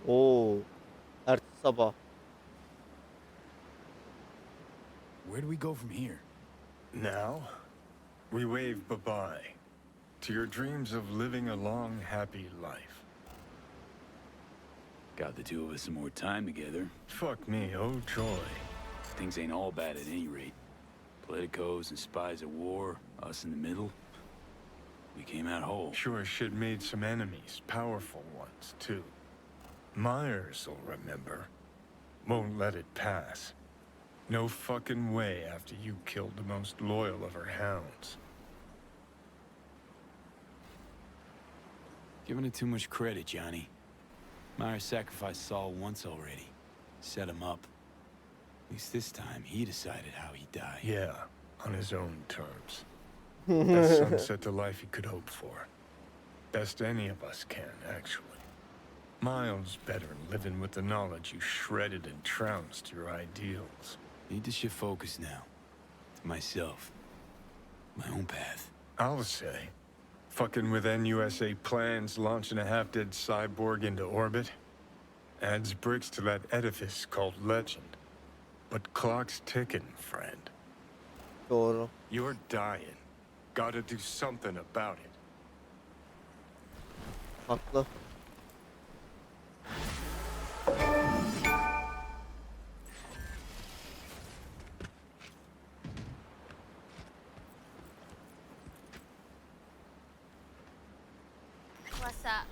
Oo, ertesi sabah. Where do we go from here? Now, we wave bye-bye to your dreams of living a long, happy life. Got the two of us some more time together. Fuck me, oh joy. Things ain't all bad at any rate. Politicos and spies at war, us in the middle. We came out whole. Sure as shit made some enemies, powerful ones, too. Myers'll remember. Won't let it pass. No fucking way after you killed the most loyal of her hounds. Giving it too much credit, Johnny. Myers sacrificed Saul once already. Set him up. At least this time, he decided how he'd die. Yeah, on his own terms. Best sunset to life he could hope for. Best any of us can, actually. Miles better living with the knowledge you shredded and trounced your ideals. Need to shift focus now. To myself. My own path. I'll say, fucking with NUSA plans launching a half-dead cyborg into orbit adds bricks to that edifice called legend. But clock's ticking, friend. Doğru. You're dying. Gotta do something about it. Haklı. What's up?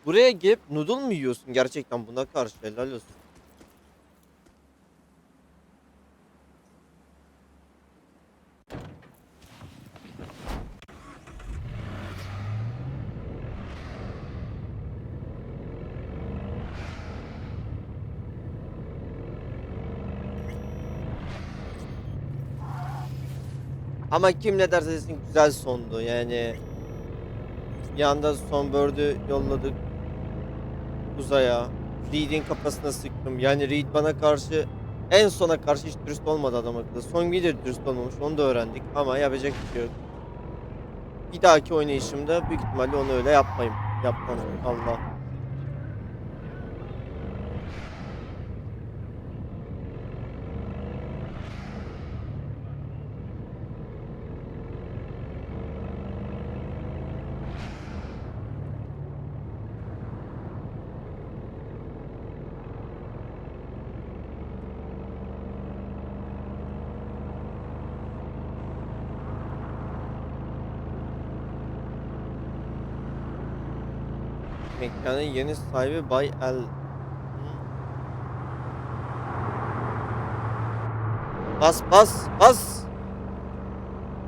Buraya gelip noodle mu yiyorsun gerçekten, buna karşı helal olsun. Ama kim ne derse desin güzel sondu yani. Bir anda Sonbird'ü yolladık uzaya. Reed'in kafasına sıktım. Yani Reed bana karşı en sona karşı hiç dürüst olmadı adam akıllı. Son de dürüst olmamış, onu da öğrendik ama yapacak bir şey yok. Bir dahaki oynayışımda büyük ihtimalle onu öyle yapmayayım. Yapmam Allah. Mekanın yeni sahibi Bay El. Bas bas bas.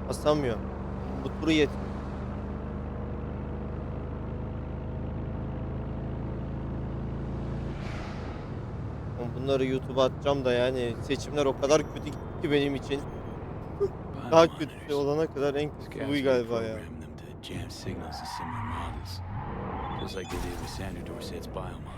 Basamıyor. Bu turu yetmiyor. Bunları YouTube'a atacağım da yani seçimler o kadar kötü gitti ki benim için. Daha kötüsü olana kadar en kötüsü bu galiba ya. Jam signals and similar models. Just like they did with Sandra Dorsett's biomod.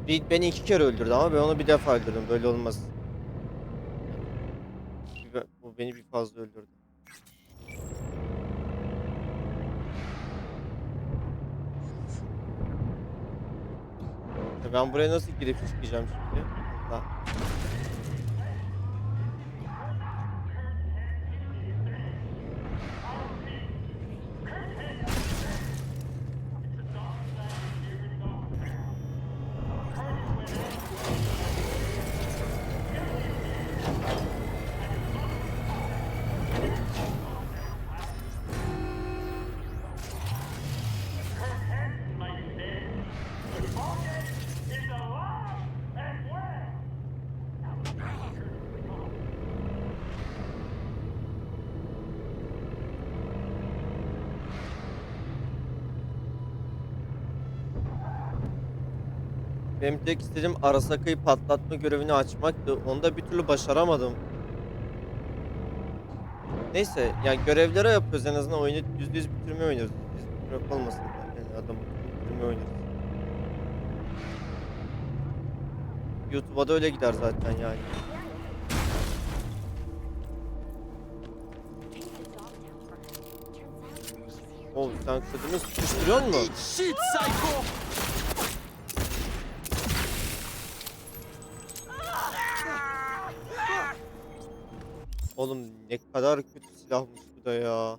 Reed beni 2 kere öldürdü ama ben onu bir defa öldürdüm. Böyle olmaz. Bu beni bir fazla öldürdü. Ben buraya nasıl girip çıkacağım şimdi? Allah. Benim tek istediğim Arasaka'yı patlatma görevini açmaktı. Onu da bir türlü başaramadım. Neyse yani görevleri yapıyoruz, en azından oyunu %100 bitirmeyi oynuyoruz. %100 bitirmek olmasın da yani adamı bitirmeyi oynuyoruz. YouTube'a da öyle gider zaten yani. Oğlum sen kadını sıkıştırıyor musun? Shit, psycho! Oğlum ne kadar kötü silahmış bu da ya.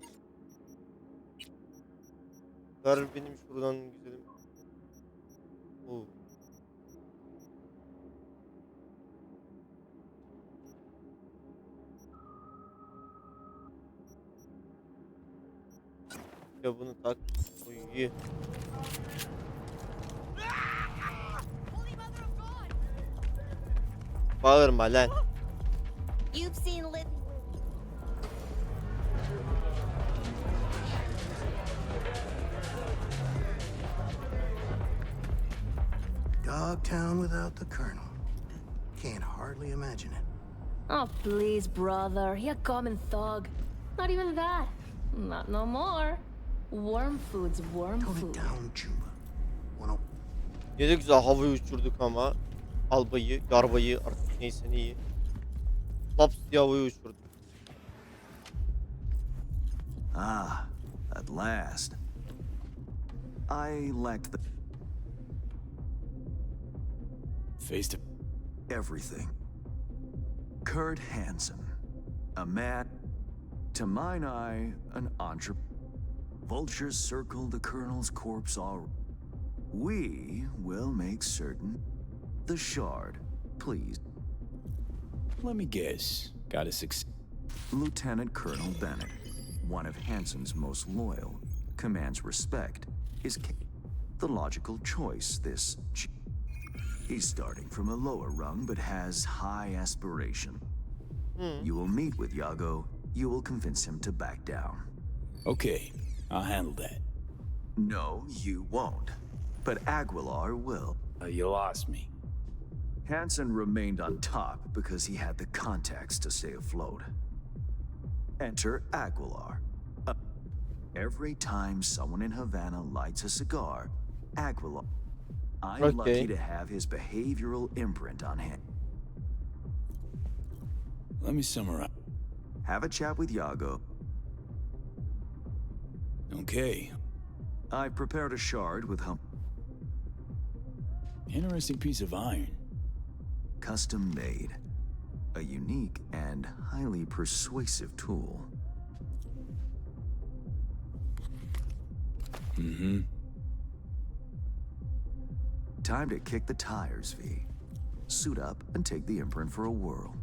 Ver benim şuradan güzelim. Oo. Ya bunu tak. Oy, iyi. Bağırma lan. You've seen lit. Dogtown without the Colonel. Can't hardly imagine it. Oh, please, brother. He a common thug. Not even that. Not no more. Worm food's worm Tone it food. down, Juba. Wanna Ne de güzel havayı uçurduk ama. Albayı, yarbayı artık neyse neyi. Laps diye havayı uçurduk. Ah, at last. I lacked the Face to... everything. Kurt Hansen, a man, to mine eye, an entrepreneur. Vultures circle the Colonel's corpse all. We will make certain. The Shard, please. Let me guess. Got a success. Lieutenant Colonel Bennett, one of Hansen's most loyal, commands respect, is the logical choice, this He's starting from a lower rung, but has high aspiration. You will meet with Yago, you will convince him to back down. Okay, I'll handle that. No, you won't. But Aguilar will. You lost me. Hansen remained on top because he had the contacts to stay afloat. Enter Aguilar. Every time someone in Havana lights a cigar, Aguilar. I'm Okay. lucky to have his behavioral imprint on him. Let me summarize. Have a chat with Yago. Okay. I prepared a shard with Interesting piece of iron. custom made. A unique and highly persuasive tool. Mm-hmm. Time to kick the tires, V. Suit up and take the imprint for a whirl.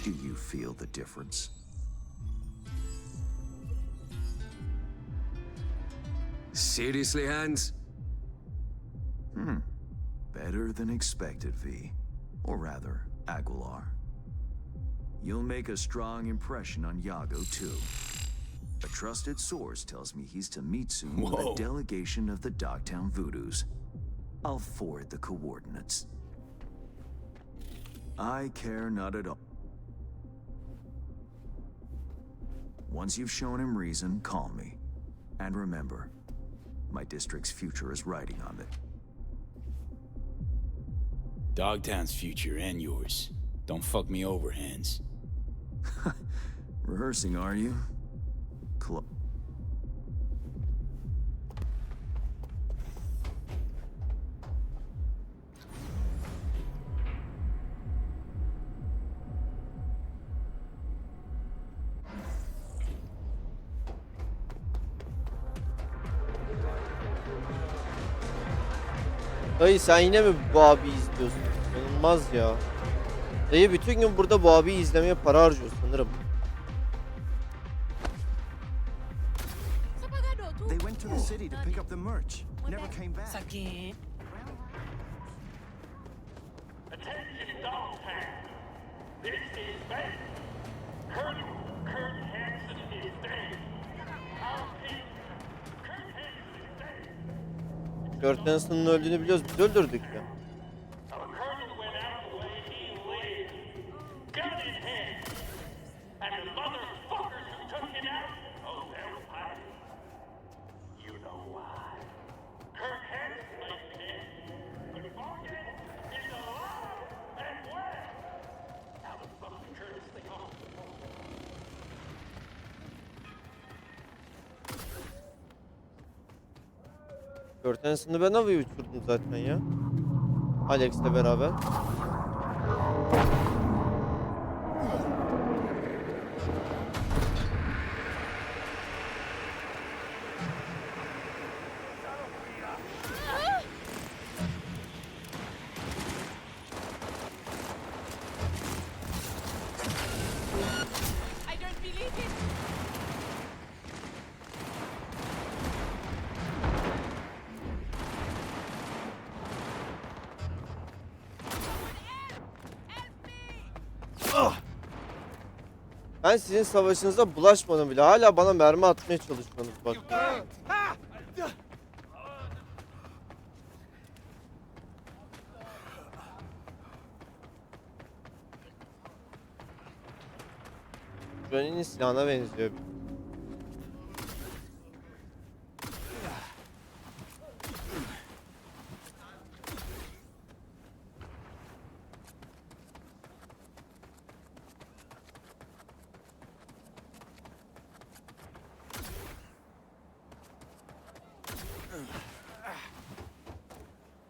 Do you feel the difference? Seriously, Hans? Better than expected, V. Or rather, Aguilar. You'll make a strong impression on Yago, too. A trusted source tells me he's to meet soon with Whoa. a delegation of the Dogtown Voodoos. I'll forward the coordinates. I care not at all. Once you've shown him reason, call me. And remember, my district's future is riding on it. Dogtown's future and yours. Don't fuck me over, Hans. Rehearsing, are you? Dayı sen yine mi bu abiyi izliyorsun? İnanılmaz ya. Dayı bütün gün burada bu abiyi izlemeye para harcıyor sanırım. They went to the city to pick up the merch. Never came back. Attention dog fans. This is Ben. Colonel Kurt Hansen is dead. Our king, Kurt Hansen is dead. Kurt Hansen'ın öldüğünü biliyoruz. Biz öldürdük ya. Our colonel went out the way he lived. Gun in hand. And the motherfuckers who took him out, oh, they'll fight. You know why. Kurt Hansen may be dead, but Morgan is alive and well. How the fuck did Curtis stay home? Kurt Hansen'ı ben havaya uçurdum zaten ya. Alex'le beraber. I don't believe it. Ben sizin savaşınıza bulaşmadım bile. Hala bana mermi atmaya çalışmanız bak. Johnny'nin silahına benziyor.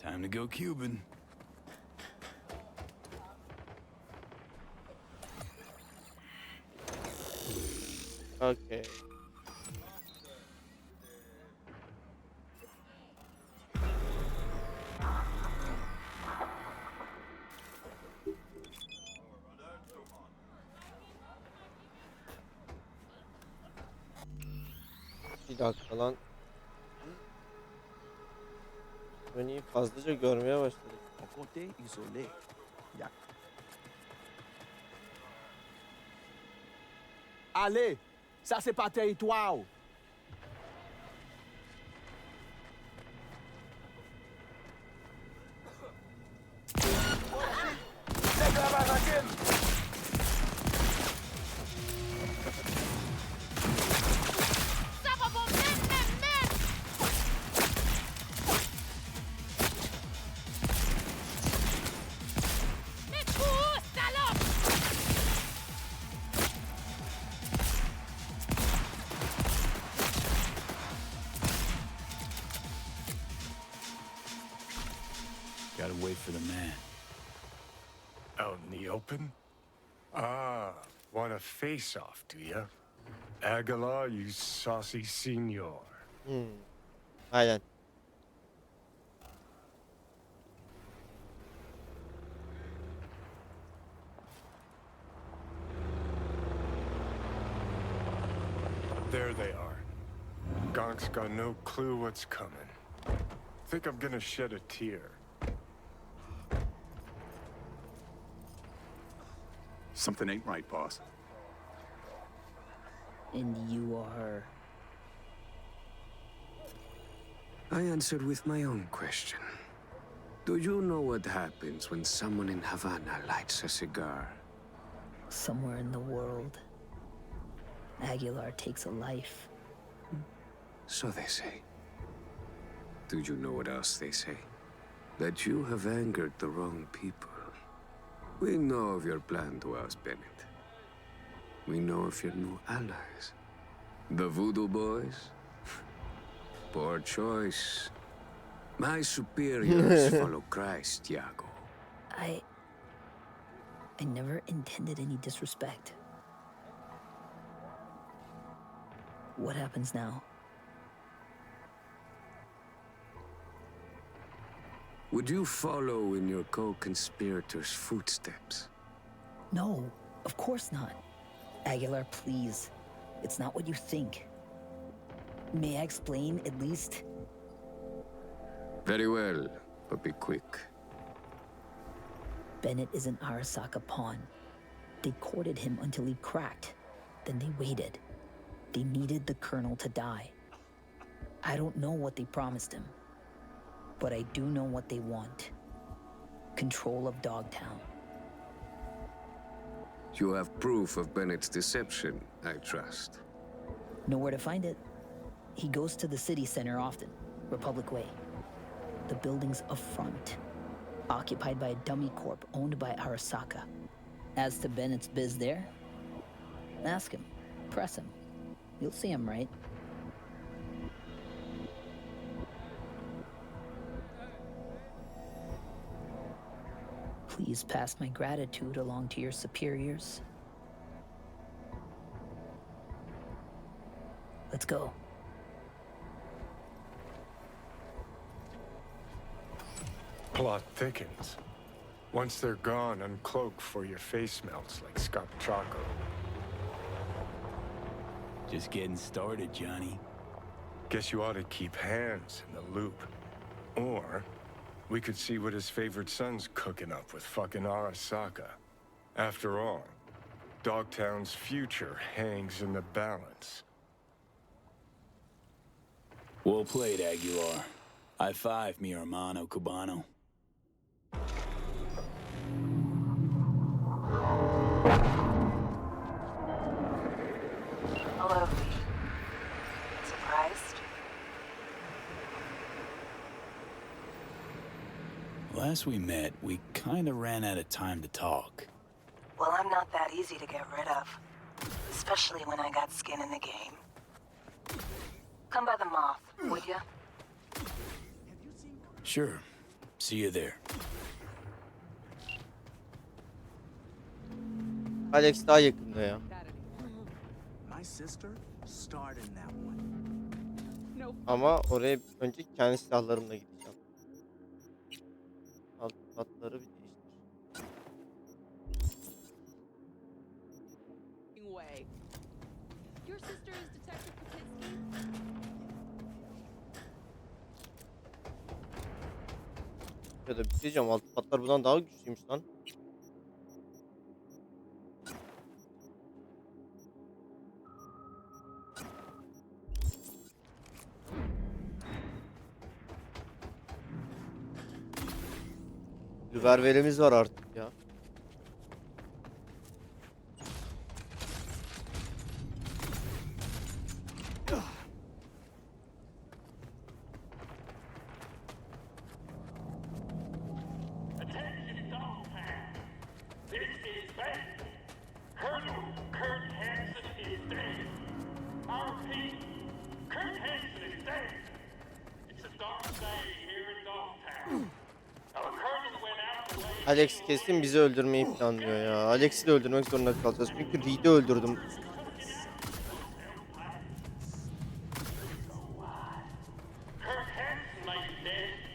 Time to go Cuban. Okay. Bir dakika lan. Johnny'yi fazlaca görmeye başladık. Côté isolé. Ya. Allez, ça c'est pas territoire. Gotta wait for the man. Out in the open? Ah, want a face-off, do ya? Aguilar, you saucy senor. Aynen. There they are. Gonk's got no clue what's coming. Think I'm gonna shed a tear. Something ain't right, boss. And you are... I answered with my own question. Do you know what happens when someone in Havana lights a cigar? somewhere in the world, Aguilar takes a life. So they say. Do you know what else they say? That you have angered the wrong people. We know of your plan to oust Bennett. we know of your new allies. The Voodoo Boys? Poor choice. My superiors follow Christ, Iago. I never intended any disrespect. What happens now? Would you follow in your co-conspirators' footsteps? No, of course not. Aguilar, please. It's not what you think. May I explain, at least? Very well, but be quick. Bennett is an Arasaka pawn. They courted him until he cracked. Then they waited. They needed the Colonel to die. I don't know what they promised him, but I do know what they want. Control of Dogtown. You have proof of Bennett's deception, I trust. Know where to find it. He goes to the city center often, Republic Way. The building's a front, occupied by a dummy corp owned by Arasaka. As to Bennett's biz there, ask him, press him. You'll see him, right? Please pass my gratitude along to your superiors. Let's go. Plot thickens. Once they're gone, uncloak for your face melts like Scott Choco. Just getting started, Johnny. Guess you ought to keep hands in the loop. Or we could see what his favorite son's cooking up with fucking Arasaka. After all, Dogtown's future hangs in the balance. Well played, Aguilar. High five, mi hermano cubano. Hello. Surprised? Last we met, we kinda ran out of time to talk. Well, I'm not that easy to get rid of. Especially when I got skin in the game. Come by the Moth, would ya? Sure. See you there. Alex daha yakında ya. My sister starred in that one. Ama oraya önce kendi silahlarımla gideceğim. Alt katları bir değiştir. Your sister is Detective Kapinski? Ya da bir şey diyeceğim, alt katlar bundan daha güçlüymüş lan. Görevlerimiz var artık ya. Attention, Dogtown. This is bad. Colonel Kurt Hansen is dead. I repeat, Kurt Hansen is dead. It's a dark day here in Dogtown. Our colonel went out the way. Alex kesin bizi öldürmeyi planlıyor ya. Alex'i de öldürmek zorunda kalacağız. Çünkü Reed'i öldürdüm.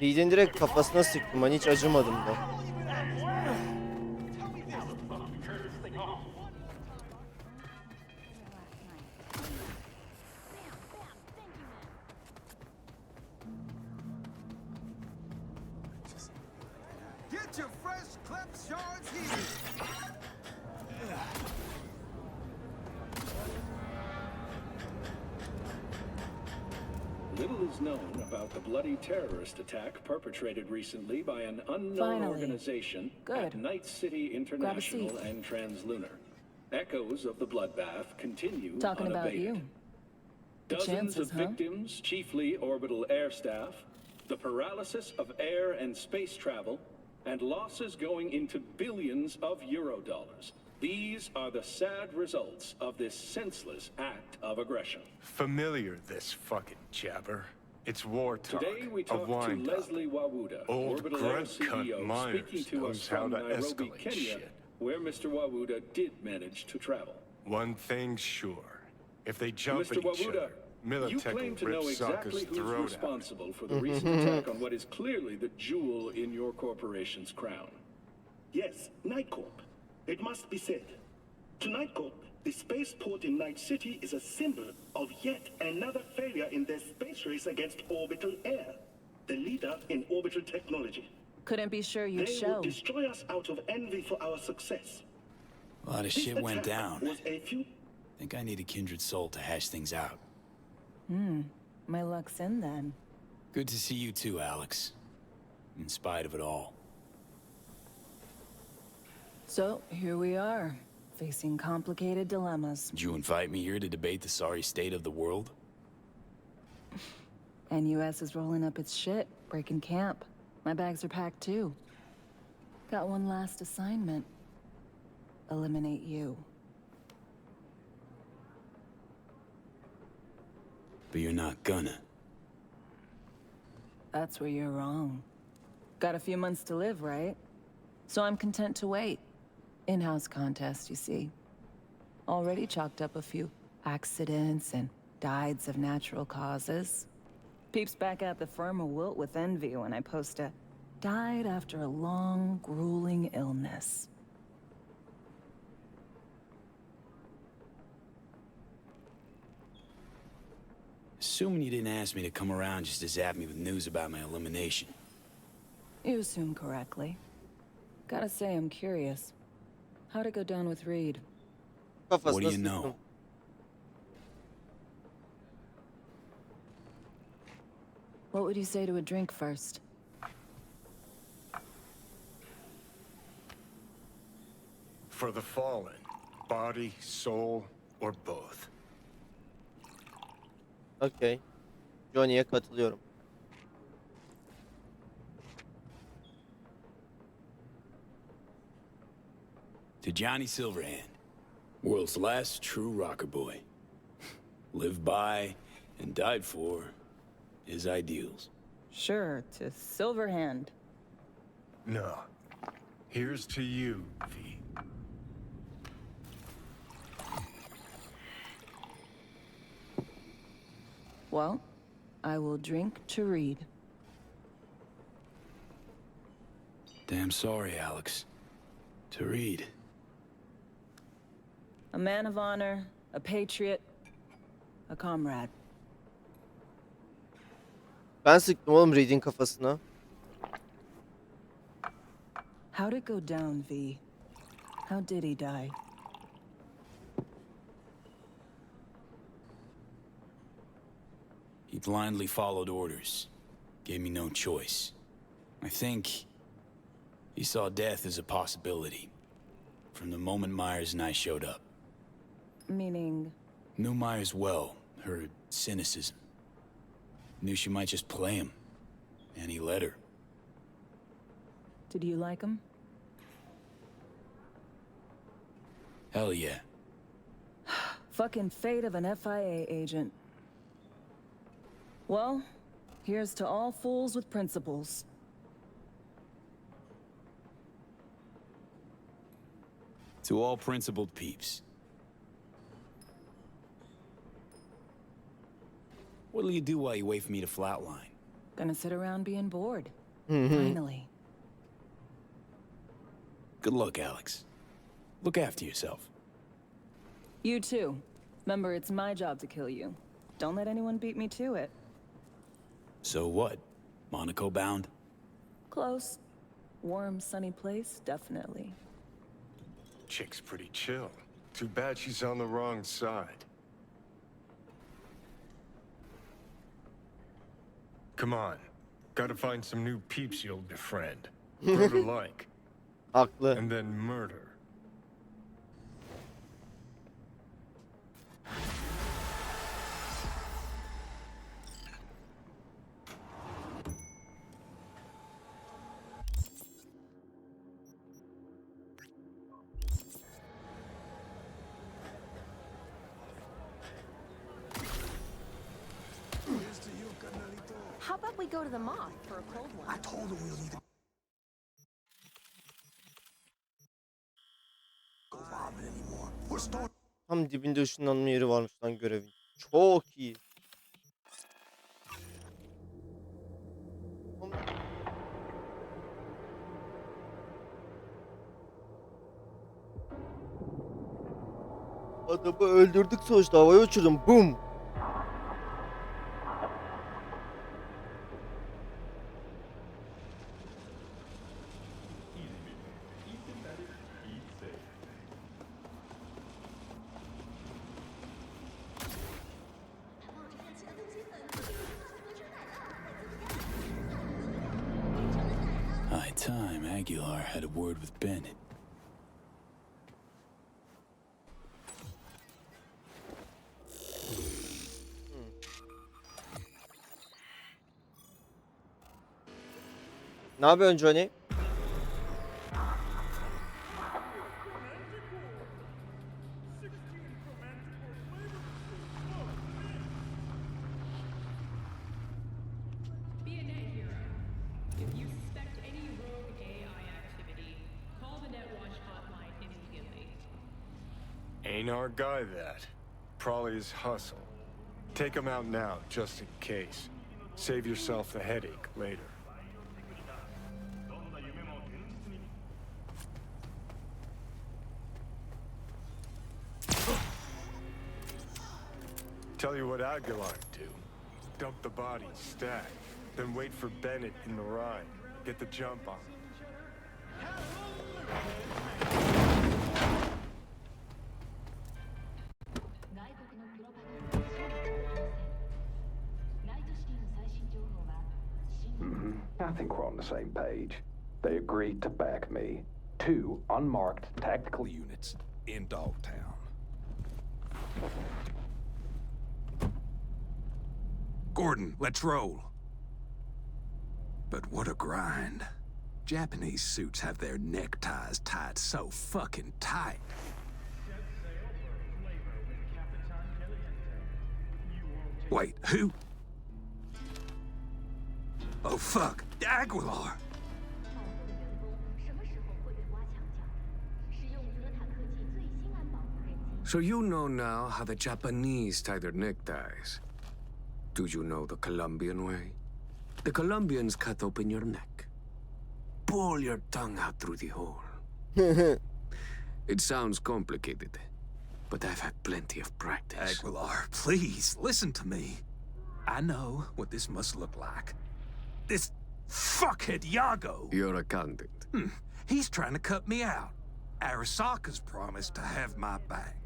Reed'in direkt kafasına sıktım. Hani hiç acımadım da. Get your fresh clip shards here. Little is known about the bloody terrorist attack perpetrated recently by an unknown Finally. organization Good. at Night City International and Translunar. Echoes of the bloodbath continue Talking about unabated. you. The Dozens chances, of huh? victims, chiefly orbital air staff, the paralysis of air and space travel, and losses going into billions of euro dollars. These are the sad results of this senseless act of aggression. Familiar, this fucking jabber. It's war talk. Today we a talk to wind up. Leslie Wawuda, Old Orbital grunt CEO, cunt Myers speaking to us knows how from to Nairobi, escalate Kenya, shit. where Mr. Wawuda did manage to travel. One thing's sure. If they jump Mr. at each Wawuda, other, Militech you claim will to rip know exactly Sokka's who's throat out. responsible for the recent attack on what is clearly the jewel in your corporation's crown. Yes, Night Corp. It must be said. To Night Corp, the spaceport in Night City is a symbol of yet another failure in their space race against orbital air, the leader in orbital technology. Couldn't be sure you'd They show. would destroy us out of envy for our success. A lot of This shit went attack down. was a few Think I need a kindred soul to hash things out. My luck's in then. Good to see you too, Alex. In spite of it all. So, here we are, facing complicated dilemmas. Did you invite me here to debate the sorry state of the world? And US is rolling up its shit, breaking camp. My bags are packed too. Got one last assignment. Eliminate you. But you're not gonna. That's where you're wrong. Got a few months to live, right? So I'm content to wait. In-house contest, you see. Already chalked up a few accidents and dieds of natural causes. Peeps back at the firm will wilt with envy when I post a died after a long, grueling illness. Assuming you didn't ask me to come around just to zap me with news about my elimination. You assume correctly. Gotta say, I'm curious. How'd it go down with Reed? What do you know? What would you say to a drink first? For the fallen, body, soul, or both. Okay. Johnny'ye katılıyorum. To Johnny Silverhand, world's last true rocker boy. Lived by and died for his ideals. Sure, to Silverhand. No. Here's to you, V. Well, I will drink to Reed. Damn sorry, Alex. To Reed. A man of honor, a patriot, a comrade. Ben sıktım oğlum Reed'in kafasına. How'd it go down, V? How did he die? He blindly followed orders. Gave me no choice. I think he saw death as a possibility. From the moment Myers and I showed up. Meaning? Knew Myers well, her cynicism. Knew she might just play him. And he let her. Did you like him? Hell yeah. Fucking fate of an FIA agent. Well, here's to all fools with principles. To all principled peeps. What'll you do while you wait for me to flatline? Gonna sit around being bored. Finally. Good luck, Alex. Look after yourself. You too. Remember, it's my job to kill you. Don't let anyone beat me to it. So what? Monaco bound? Close. Warm, sunny place, definitely. Chick's pretty chill. Too bad she's on the wrong side. Come on. Gotta find some new peeps you'll befriend. Grow to like. Haklı. And then murder. we go to the Moth for a cold one? I told him we'll either go robbing anymore. We're starting. Tam dibinde ışınlanma yeri varmış lan görevin. Çok iyi. Adamı öldürdük sonuçta, havaya uçurdum. Bum. High time Aguilar had a word with Bennett. Ne yapıyorsun Johnny? Be a net hero. If you suspect any rogue AI activity, call the NetWatch hotline immediately. Ain't our guy that. Probably his hustle. Take him out now, just in case. Save yourself the headache later. Tell you what Aguilar do. Dump the body, stack, then wait for Bennett in the ride. Get the jump on him. I think we're on the same page. They agreed to back me. 2 unmarked tactical units in Dogtown. Gordon, let's roll. But what a grind. Japanese suits have their neckties tied so fucking tight. Wait, who? Oh fuck, Aguilar! So you know now how the Japanese tie their neckties. Do you know the Colombian way? The Colombians cut open your neck. Pull your tongue out through the hole. It sounds complicated, but I've had plenty of practice. Aguilar, please, listen to me. I know what this must look like. This fuckhead Yago. Your accountant. He's trying to cut me out. Arasaka's promised to have my back.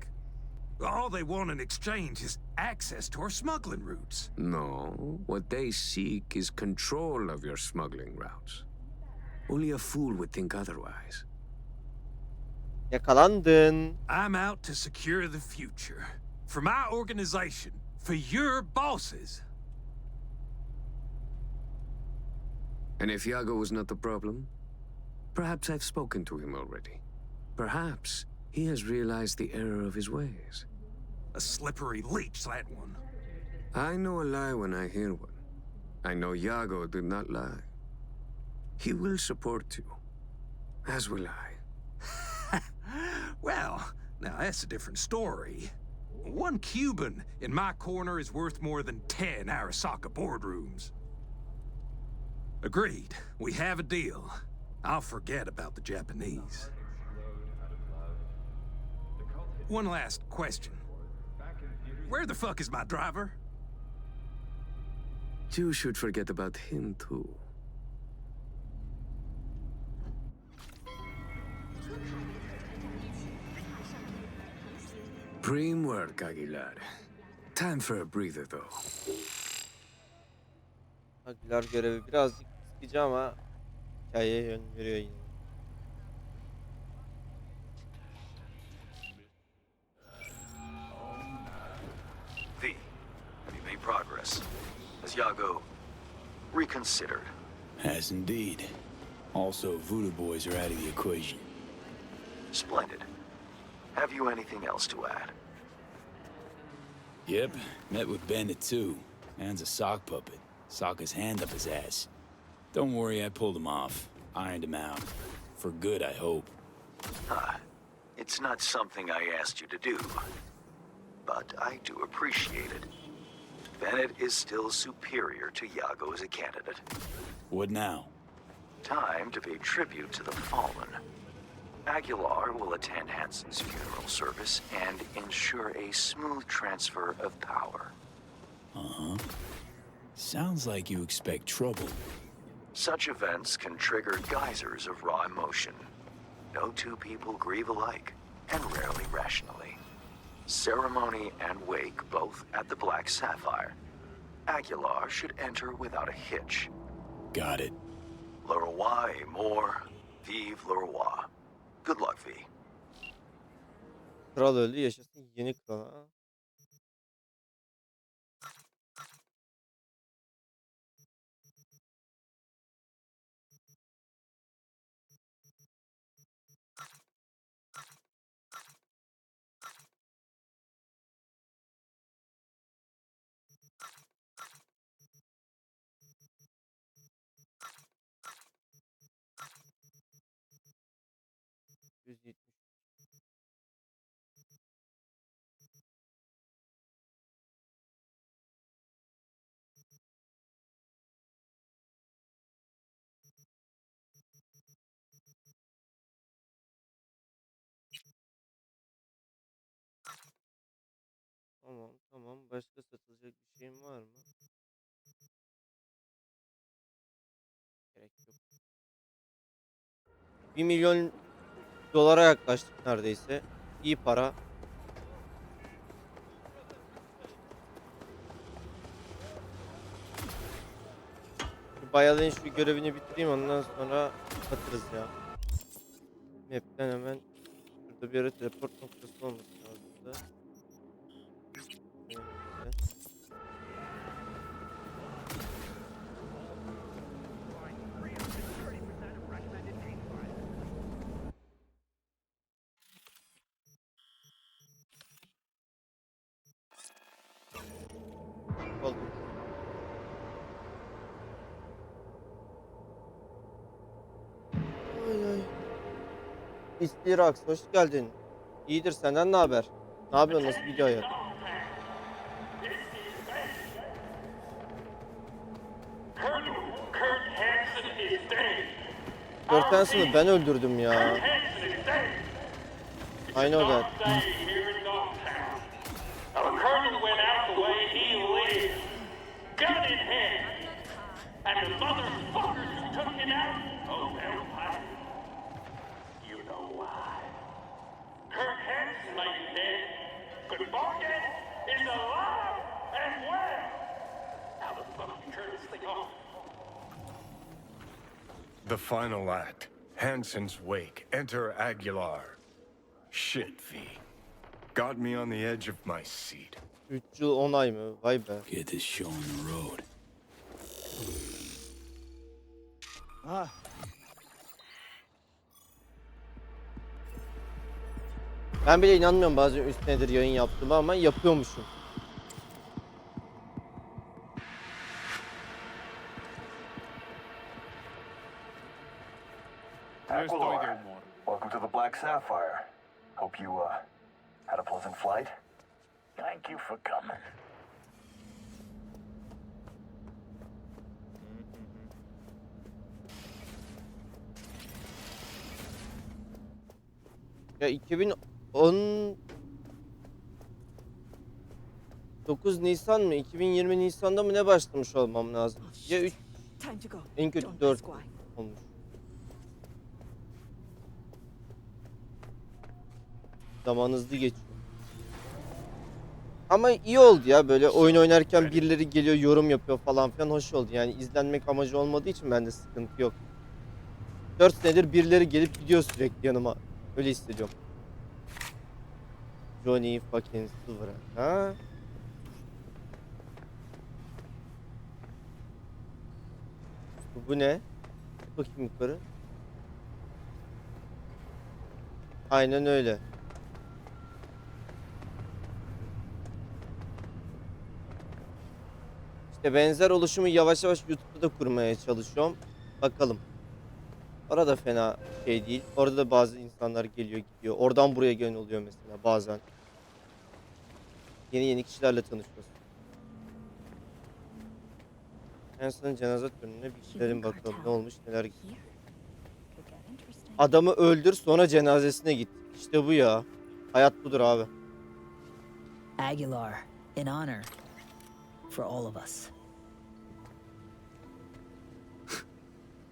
All they want in exchange is access to our smuggling routes. No, what they seek is control of your smuggling routes. Only a fool would think otherwise. Yakalandın. I'm out to secure the future. For my organization. For your bosses. And if Yago was not the problem, perhaps I've spoken to him already. Perhaps he has realized the error of his ways. A slippery leech, that one. I know a lie when I hear one. I know Yago did not lie. He will support you, as will I. Well, now that's a different story. 1 Cuban in my corner is worth more than 10 Arasaka boardrooms. Agreed. We have a deal. I'll forget about the Japanese. One last question. Where the fuck is my driver? You should forget about him, too. Prim work, Aguilar. Time for a breather, though. Aguilar görevi birazcık sıkıcı ama hikayeye yön veriyor yine. V, have you made progress? Has Yago reconsidered? Has indeed. Also, Voodoo Boys are out of the equation. Splendid. Have you anything else to add? Yep, met with Bennett too. Man's a sock puppet. Sokka's hand up his ass. Don't worry, I pulled him off. Ironed him out. For good, I hope. It's not something I asked you to do, but I do appreciate it. Bennett is still superior to Iago as a candidate. What now? Time to pay tribute to the fallen. Aguilar will attend Hansen's funeral service and ensure a smooth transfer of power. Uh-huh. Sounds like you expect trouble. Such events can trigger geysers of raw emotion. No two people grieve alike, and rarely rationally. Ceremony and wake both at the Black Sapphire. Aguilar should enter without a hitch. Got it. Le roi est mort, vive le roi. Good luck, V. Kral öldü, yaşasın yeni kral. Ha? Tamam tamam. Başka satılacak bir şeyim var mı? Gerek yok. 1 milyon dolara yaklaştık neredeyse. İyi para. Şu bayalayın şu görevini bitireyim, ondan sonra kapatırız ya. Map'ten hemen şurada bir yere teleport noktası olması lazımdı. Oldu. Ay ay. İstirax, hoş geldin. İyidir, senden ne haber? Ne yapıyorsun, nasıl gidiyor hayat? Kurt Hansen'ı ben öldürdüm ya. I know that. Our colonel went out the way he lives, gun in hand. And the motherfuckers who took him out, oh, they'll fight. You know why? Kurt Hansen may be dead, but Morgan is alive and well. How the fuck do you turn this thing off? The final act. Hansen's wake. Enter Aguilar. Shit, V. Got me on the edge of my seat. 3 yıl 10 ay mı? Vay be. Get this show on the road. Ah. Ben bile inanmıyorum bazen üst nedir yayın yaptığıma ama yapıyormuşum. Aguilar, welcome to the Black Sapphire. Hope you, had a pleasant flight. Thank you for coming. Ya 2010 9 Nisan mı? 2020 Nisan'da mı ne başlamış olmam lazım? Ya 3 en kötü 4 olmuş. Zaman hızlı geçiyor. Ama iyi oldu ya, böyle oyun oynarken birileri geliyor yorum yapıyor falan filan, hoş oldu. Yani izlenmek amacı olmadığı için bende sıkıntı yok. 4 senedir birileri gelip gidiyor sürekli yanıma. Öyle hissediyorum. Johnny fucking Silver. Ha? Bu ne? Bakayım yukarı. Aynen öyle. İşte benzer oluşumu yavaş yavaş YouTube'da da kurmaya çalışıyorum. Bakalım. Orada fena şey değil. Orada da bazı insanlar geliyor gidiyor. Oradan buraya gelen oluyor mesela bazen. Yeni kişilerle tanışıyoruz. En son cenaze törenine bir gidelim bakalım ne olmuş neler gitmiş. Adamı öldür sonra cenazesine git. İşte bu ya. Hayat budur abi. Aguilar, in honor for all of us.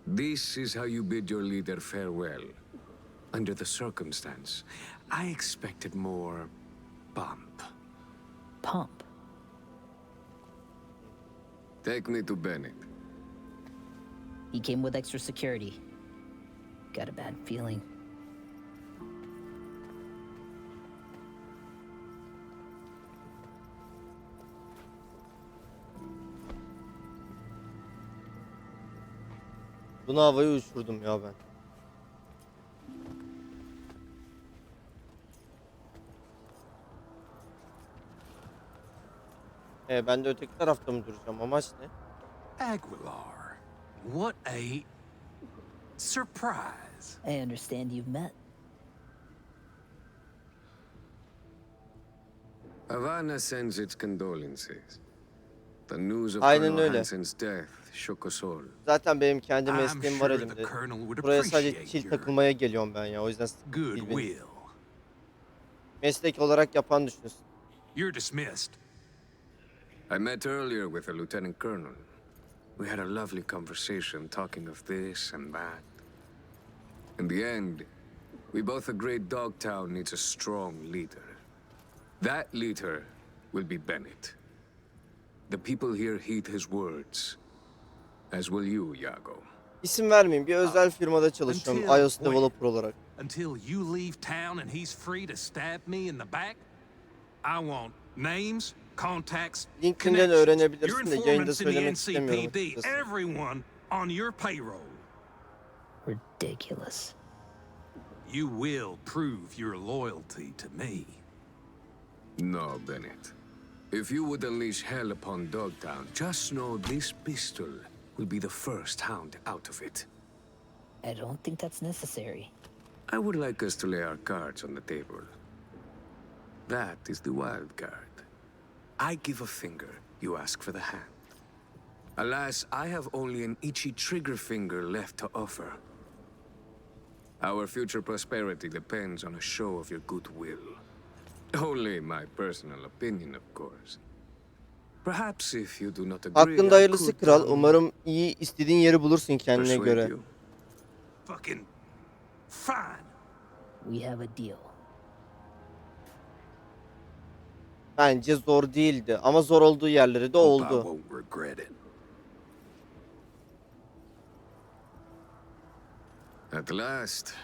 This is how you bid your leader farewell. Under the circumstance, I expected more pomp. Pomp? Take me to Bennett. He came with extra security. Got a bad feeling. Bunu havaya uçurdum ya ben. Ben de öteki tarafta mı duracağım? Amaç ne? Aguilar, what a surprise. I understand you've met. Havana sends its condolences. The news of Aynen Colonel öyle. Hansen's death shook us all. Zaten benim kendi I'm mesleğim var sure the elimde. Colonel would Buraya sadece appreciate chill your takılmaya geliyorum ben ya. O yüzden good değil beni. will. Meslek olarak yapan düşünsün. You're dismissed. I met earlier with a lieutenant colonel. We had a lovely conversation talking of this and that. In the end, we both agreed Dogtown needs a strong leader. That leader will be Bennett. The people here heed his words, as will you, Yago. İsim vermeyeyim. Bir özel firmada çalışıyorum. Until iOS when? developer olarak. Until you leave town and he's free to stab me in the back? I want names, contacts, LinkedIn'den connections. Your öğrenebilirsin de yayında informants in the söylemek istemiyorum NCPD, açıkçası. everyone on your payroll. Ridiculous. You will prove your loyalty to me. No, Bennett. If you would unleash hell upon Dogtown, just know this pistol will be the first hound out of it. I don't think that's necessary. I would like us to lay our cards on the table. That is the wild card. I give a finger, you ask for the hand. Alas, I have only an itchy trigger finger left to offer. Our future prosperity depends on a show of your goodwill. Only my personal opinion, of course. Perhaps if you do not agree, Hakkında I hayırlısı could, kral. Umarım iyi istediğin yeri bulursun kendine persuade göre. you. Fucking fine. We have a deal. Bence zor değildi ama zor olduğu yerleri de Hope I oldu. won't regret it. At last,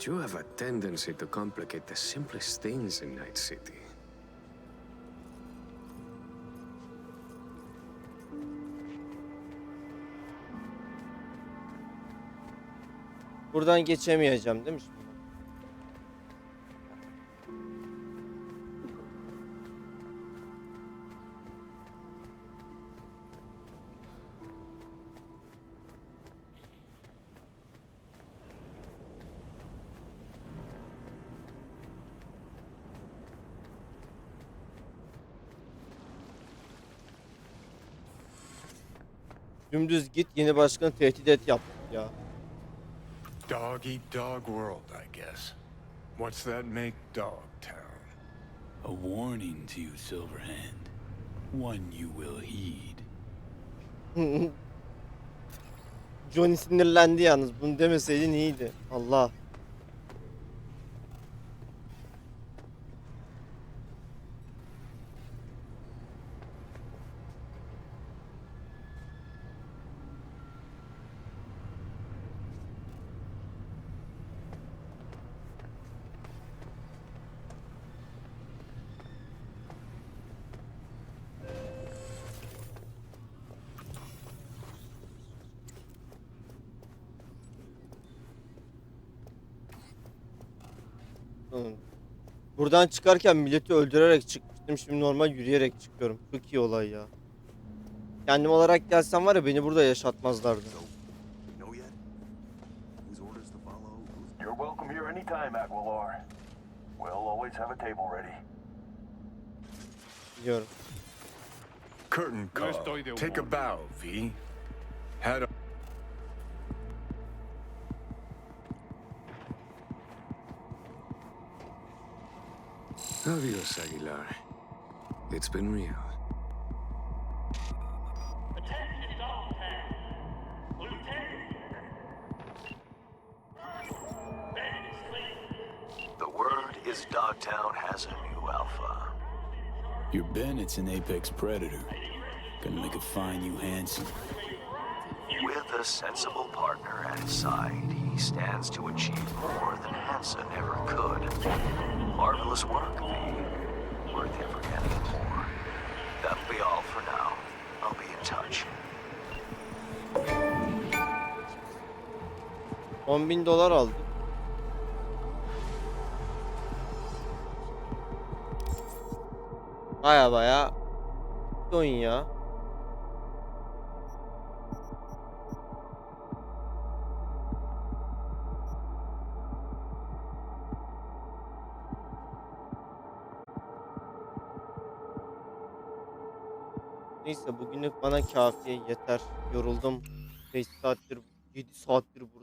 you have a tendency to complicate the simplest things in Night City. Buradan geçemeyeceğim değil mi şimdi? Dümdüz git yeni başkanı tehdit et yap ya. Dog eat dog world, I guess. What's that make Dogtown? A warning to you, Silverhand. One you will heed. Johnny sinirlendi yalnız. Bunu demeseydin iyiydi. Allah. Buradan çıkarken milleti öldürerek çıkmıştım. Şimdi normal yürüyerek çıkıyorum. Çok iyi olay ya. Kendim olarak gelsem var ya beni burada yaşatmazlardı. You're welcome here anytime, Aguilar. We'll always have a table ready. Biliyorum. Curtain call. Take a bow, V. Had a... Adios, Aguilar. It's been real. Attention, Dogtown. Lieutenant. Ben is late. The word is Dogtown has a new alpha. Your Bennett's an apex predator. Gonna make a fine you handsome. With a sensible partner at his side, he stands to achieve more than Hansen ever could. Marvelous work, V. Worth ever getting more. That'll be all for now. I'll be in touch. $10.000 aldık. Baya bir oyun ya. Neyse bugünlük bana kafiye yeter. Yoruldum. 5 saattir 7 saattir